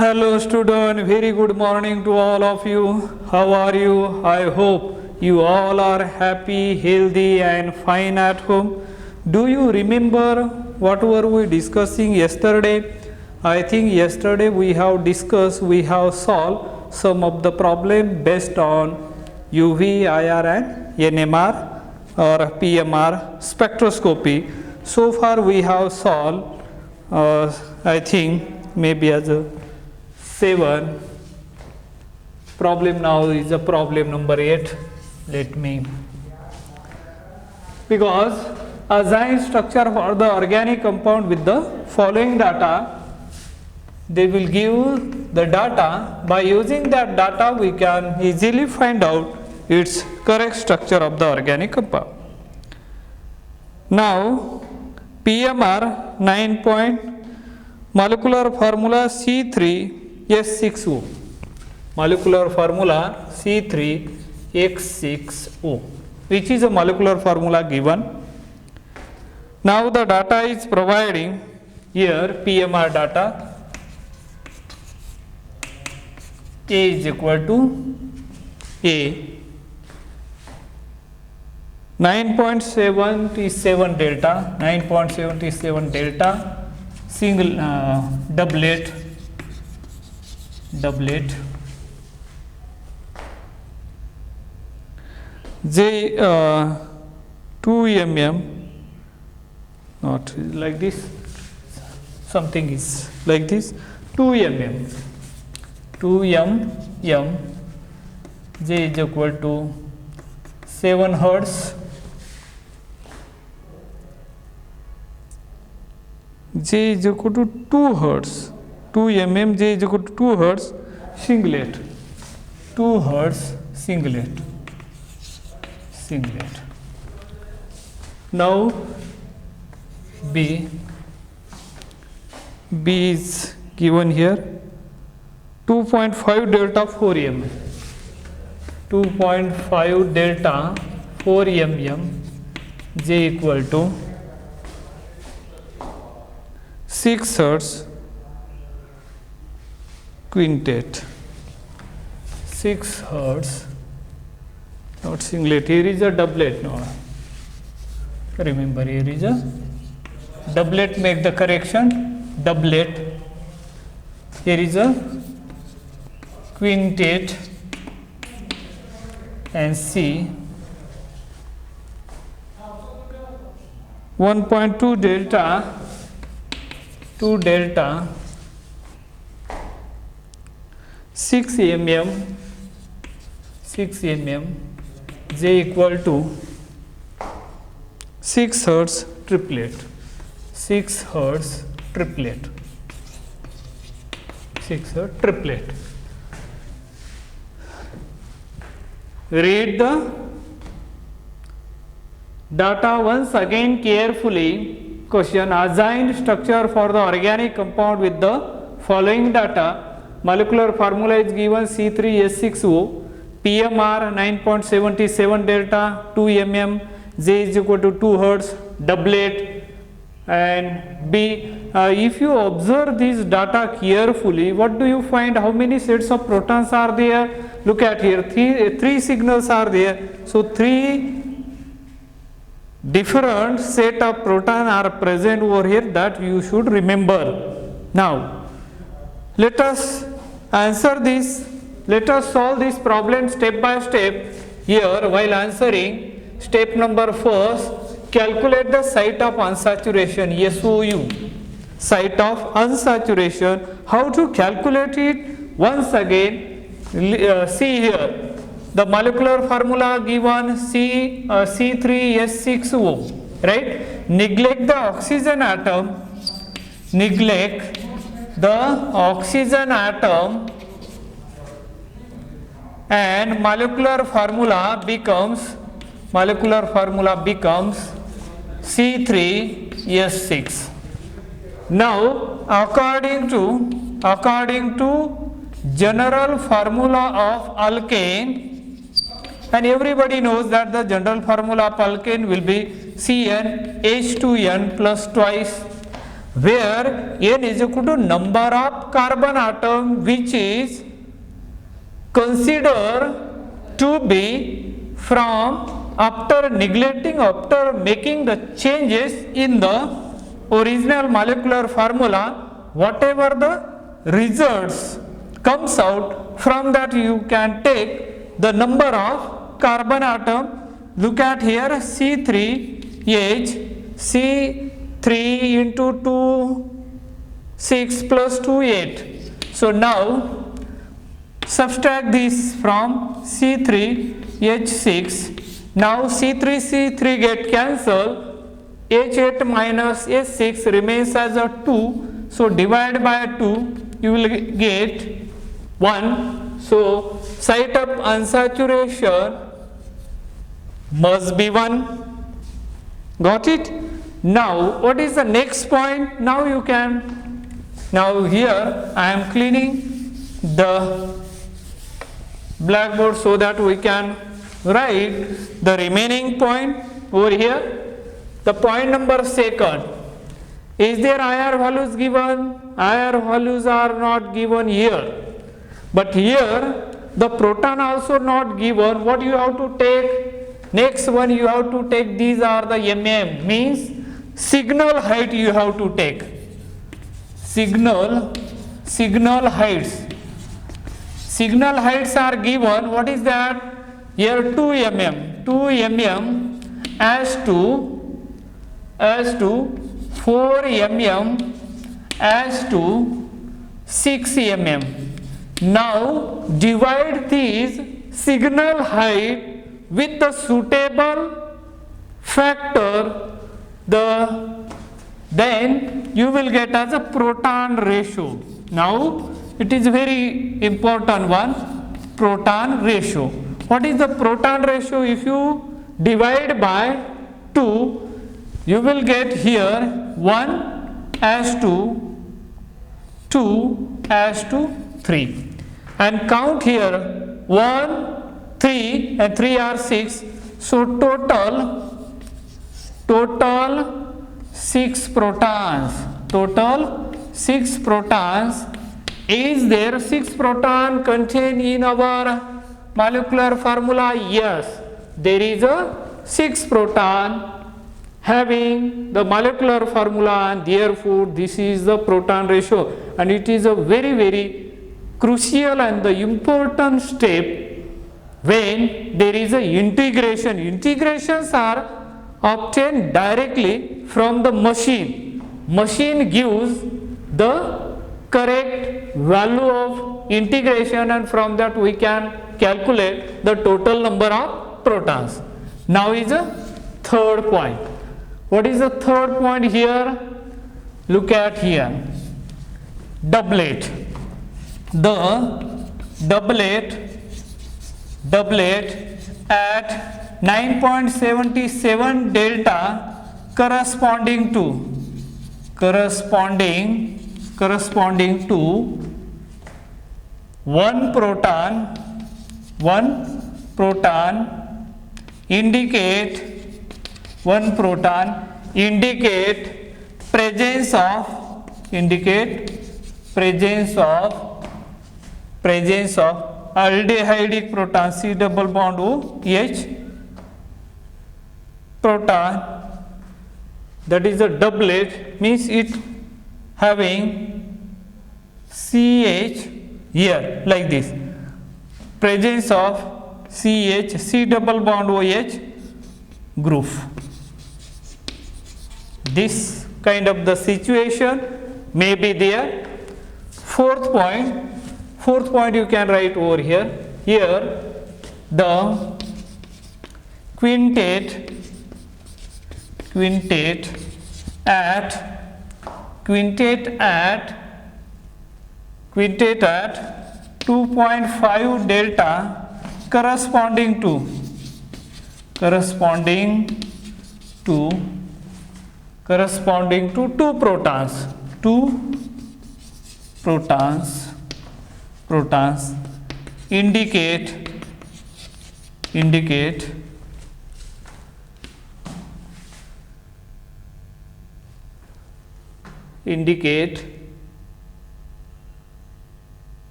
Hello student, very good morning to all of you. How are you? I hope you all are happy, healthy and fine at home. Do you remember what were we discussing yesterday? I think yesterday we have solved some of the problem based on UV, IR and NMR or PMR spectroscopy. So far we have solved I think maybe as a 7 problem. Now is a problem number 8. Let me, because assign structure for the organic compound with the following data. They will give the data. By using that data we can easily find out its correct structure of the organic compound. Now PMR 9 molecular formula C3H6O, molecular formula C3H6O, which is a molecular formula given. Now the data is providing here. PMR data A is equal to A 9.77 delta, 9.77 delta, single doublet, J 2 mm, not like this, something is like this, 2 mm, J is equal to 7 hertz, J is equal to 2 hertz, 2 mm, J is equal to 2 hertz, singlet, 2 hertz singlet. Now B is given here 2.5 delta 4 mm, 2.5 delta 4 mm, J equal to 6 hertz quintet, 6 hertz, not singlet, here is a doublet. No, remember here is a doublet, make the correction, doublet, here is a quintet and C 1.2 delta 2 delta 6 mm, J equal to 6 hertz triplet, 6 hertz triplet. Read the data once again carefully. Question: assign structure for the organic compound with the following data. Molecular formula is given C3H6O, PMR 9.77 delta 2 mm, J is equal to 2 hertz, doublet, and B. If you observe this data carefully, what do you find? How many sets of protons are there? Look at here, three signals are there. So 3 different set of protons are present over here, that you should remember. Now let us answer this. Let us solve this problem step by step. Here, while answering, step number first, calculate the site of unsaturation, SOU, site of unsaturation. How to calculate it? Once again, see here, the molecular formula given C3H6O, right? Neglect the oxygen atom, and molecular formula becomes C3H6. Now according to general formula of alkane, and everybody knows that the general formula of alkane will be CnH2n plus twice where n is equal to number of carbon atom which is considered to be from after making the changes in the original molecular formula, whatever the results comes out, from that you can take the number of carbon atom. Look at here, C3H, C3 into 2, 6 plus 2, 8. So now subtract this from C3H6. Now C3 get cancelled. H8 minus H6 remains as a 2. So divide by 2, you will get 1. So site of unsaturation must be 1. Got it? Now what is the next point? Now here I am cleaning the blackboard so that we can write the remaining point over here. The point number second, is there IR values given? IR values are not given here, but here the proton also not given. What you have to take? Next one you have to take, these are the mm, means signal height you have to take. Signal heights. Signal heights are given. What is that? Here 2 mm. 2 mm as to 4 mm as to 6 mm. Now divide these signal height with the suitable factor, then you will get as a proton ratio. Now it is very important one, proton ratio. What is the proton ratio? If you divide by 2, you will get here 1 as to 2 as to 3, and count here 1, 3 and 3 are 6. So total 6 protons. Total 6 protons. Is there 6 proton contained in our molecular formula? Yes, there is a 6 proton having the molecular formula, and therefore this is the proton ratio, and it is a very, very crucial and the important step when there is a integration. Integrations are obtained directly from the machine. Machine gives the correct value of integration, and from that we can calculate the total number of protons. Now is a third point. What is the third point here? Look at here. Doublet. The doublet at 9.77 delta corresponding to 1 proton indicate presence of aldehydic proton, C double bond OH proton, that is a doublet, means it having CH here like this, presence of CH, C double bond OH group. This kind of the situation may be there. Fourth point you can write over here. Here the quintet at 2.5 delta corresponding to 2 protons indicate indicate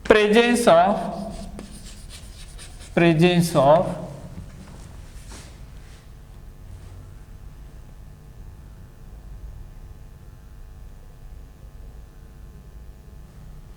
presence of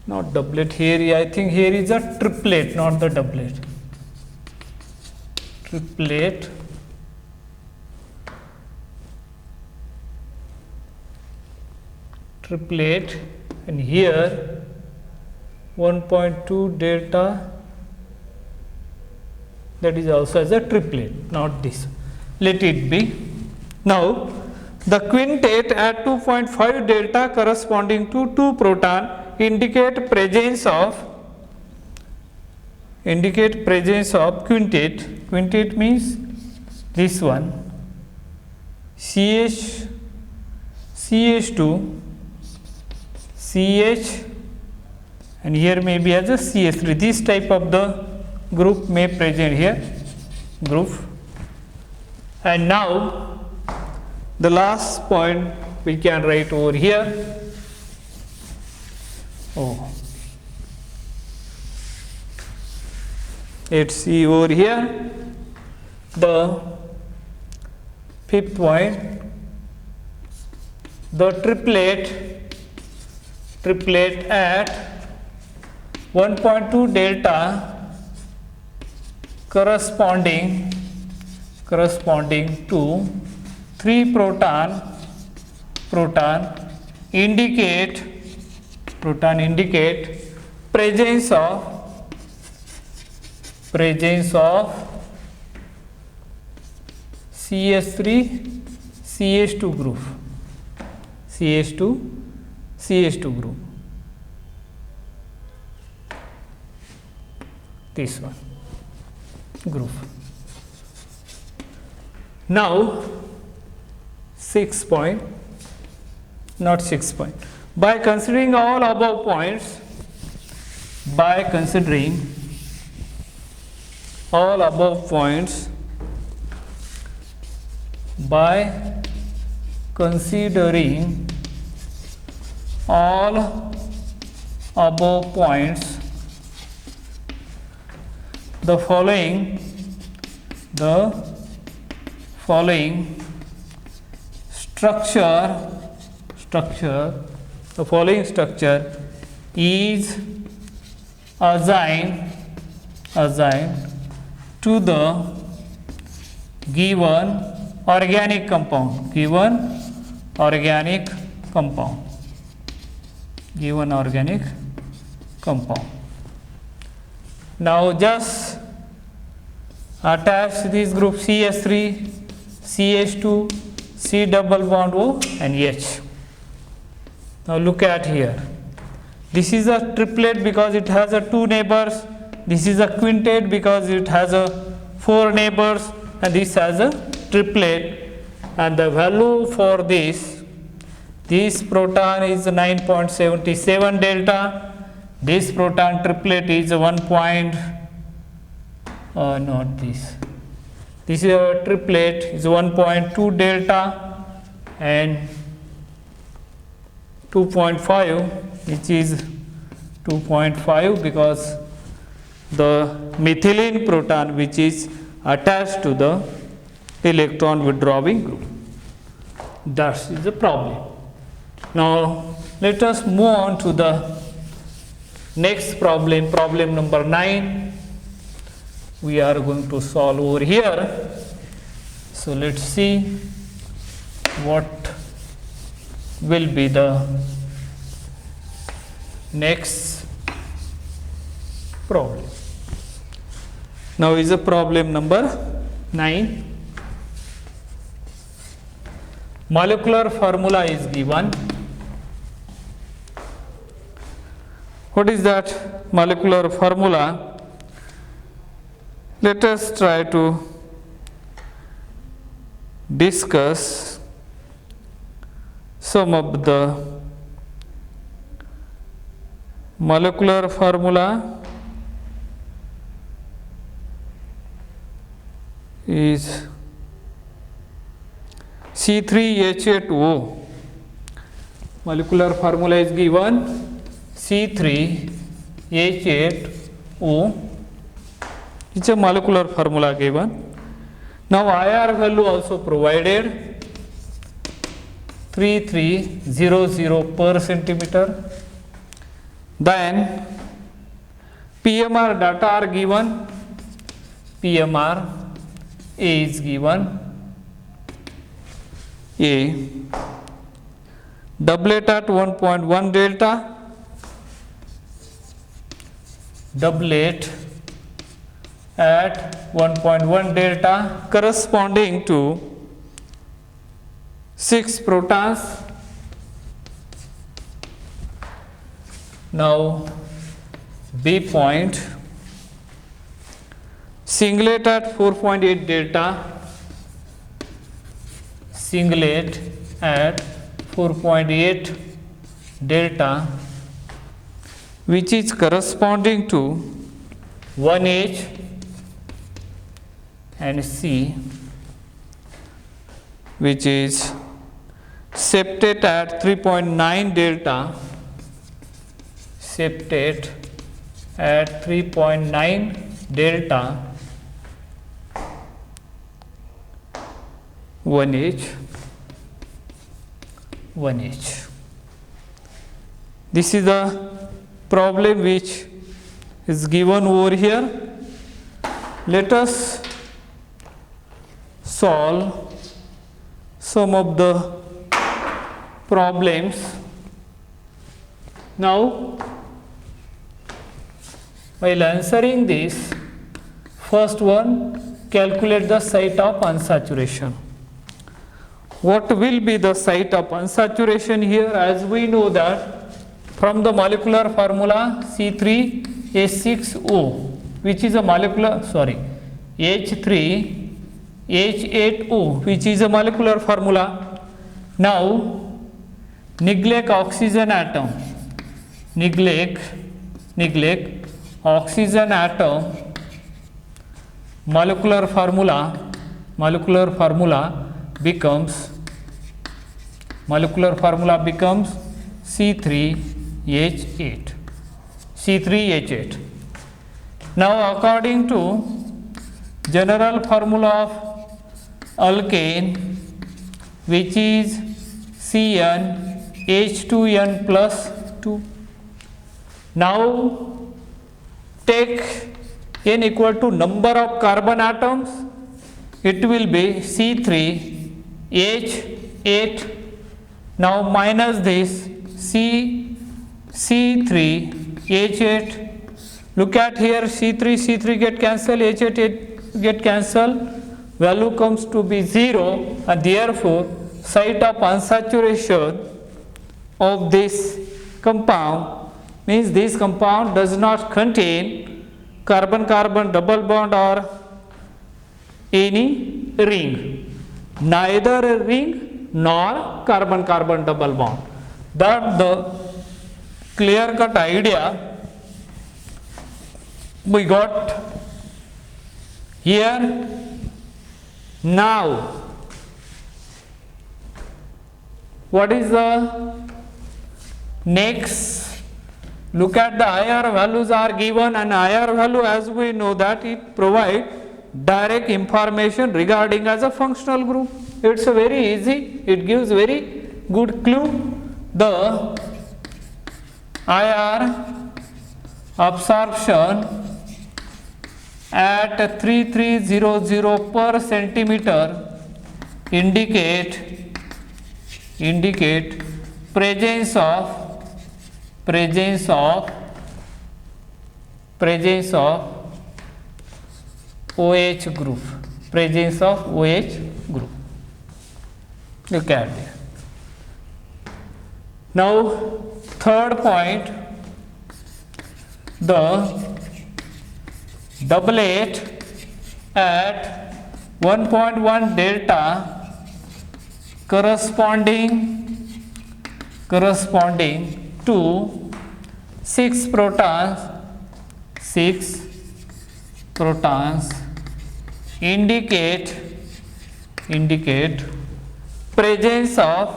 not doublet here, I think here is a triplet, not the doublet. Triplet and here 1.2 delta, that is also as a triplet, not this. Let it be. Now the quintet at 2.5 delta corresponding to 2 proton indicate presence of quintet. Quintet means this one, CH2, CH, and here may be as a CH3. This type of the group may present here, group. And now the last point we can write over here. Let's see over here the fifth point, the triplet at 1.2 delta corresponding to 3 proton indicate presence of CH3 CH2 group, CH2 group, this one group. Now 6 point, not 6 point. By considering all above points, by considering all above points, the following structure is assigned to the given organic compound. Now just attach this group CH3, CH2, C double bond O and H. Now look at here. This is a triplet because it has a 2 neighbors. This is a quintet because it has a 4 neighbors, and this has a triplet. And the value for this proton is 9.77 delta. This proton triplet is 1. Not this. This is a triplet is 1.2 delta and 2.5, which is 2.5 because the methylene proton which is attached to the electron withdrawing group. That is the problem. Now let us move on to the next problem, problem number 9. We are going to solve over here. So let's see what will be the next problem. Now is a problem number 9. Molecular formula is given. What is that molecular formula? Let us try to discuss some of the molecular formula is C3H8O. Molecular formula is given C3H8O. It's a molecular formula given. Now IR value also provided 3300 per centimeter. Then PMR data are given. PMR A is given. A doublet at 1.1 delta, doublet at 1.1 delta corresponding to 6 protons. Now B point, singlet at 4.8 delta, singlet at 4.8 delta, which is corresponding to 1H and C, which is septate at 3.9 delta, septate at 3.9 delta, 1H, 1H. This is the problem which is given over here. Let us solve some of the problems. Now, while answering this, first one, calculate the site of unsaturation. What will be the site of unsaturation here? As we know that from the molecular formula C3H6O, which is a molecular, H3H8O, which is a molecular formula. Now, neglect oxygen atom, neglect oxygen atom, molecular formula becomes C3H8. Now according to general formula of alkane, which is CnH2n plus 2. Now take n equal to number of carbon atoms, it will be C3H8. Now minus this C3H8. Look at here, C3 get cancelled, H8 get cancelled, value comes to be 0, and therefore site of unsaturation of this compound means this compound does not contain carbon-carbon double bond or any ring, neither a ring nor carbon-carbon double bond. That the clear-cut idea we got here. Now, what is the next? Look at the IR values are given, and IR value, as we know that it provides direct information regarding as a functional group. It's a very easy, it gives very good clue. The IR absorption at 3300 per centimeter indicate presence of OH group, presence of OH group. Look at it. Now third point, the doublet at 1.1 delta corresponding to 6 protons indicate presence of,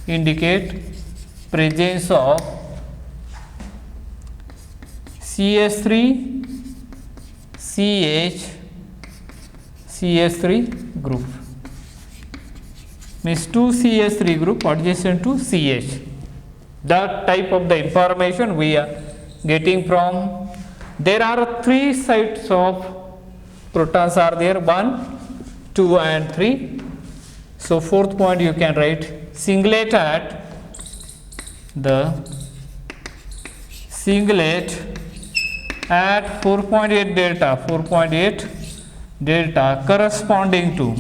indicate presence of CH3 CH3 group, means 2 CH3 group adjacent to CH. That type of the information we are getting from. There are 3 sites of protons are there, 1, 2 and 3. So fourth point you can write singlet at the singlet at 4.8 delta corresponding to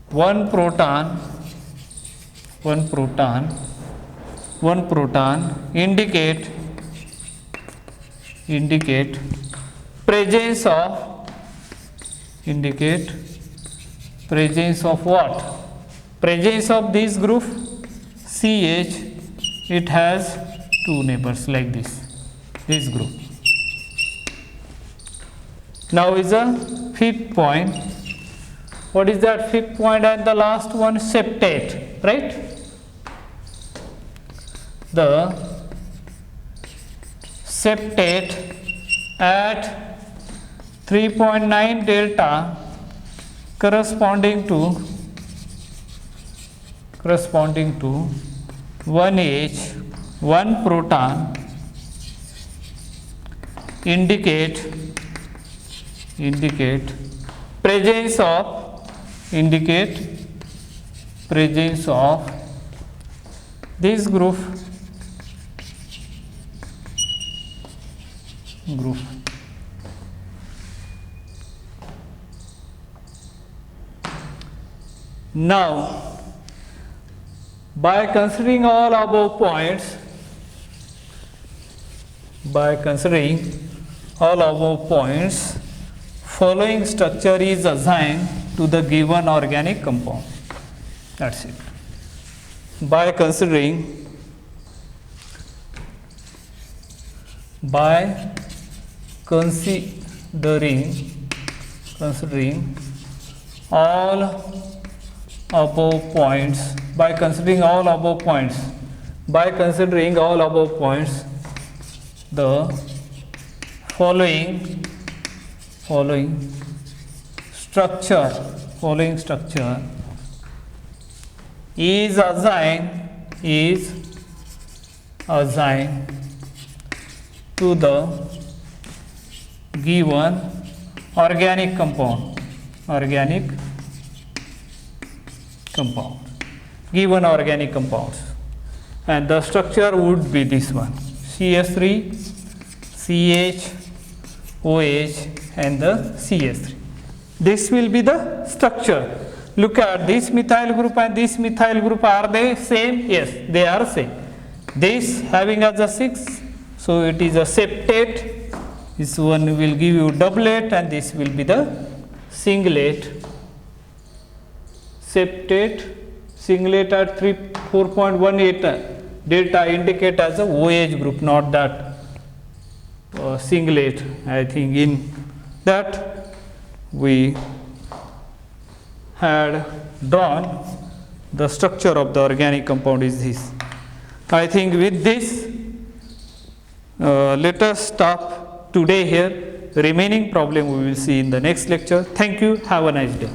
one proton indicate presence of what? Presence of this group CH, it has 2 neighbors like this group. Now is the fifth point. What is that fifth point and the last one? Septate, right? The septate at 3.9 delta corresponding to 1H, 1 proton indicate presence of this group. Now, by considering all above points, following structure is assigned to the given organic compound. That's it. By considering all above points, the following structure is assigned to the given organic compound. Given organic compounds, and the structure would be this one: CH3, CH, OH, and the CH3. This will be the structure. Look at this methyl group and this methyl group. Are they same? Yes, they are same. This having as a 6, so it is a septate. This one will give you doublet, and this will be the singlet. Septate, singlet at 4.18 delta indicate as a OH group, not that singlet. I think in that we had drawn the structure of the organic compound is this. I think with this, let us stop today here. The remaining problem we will see in the next lecture. Thank you. Have a nice day.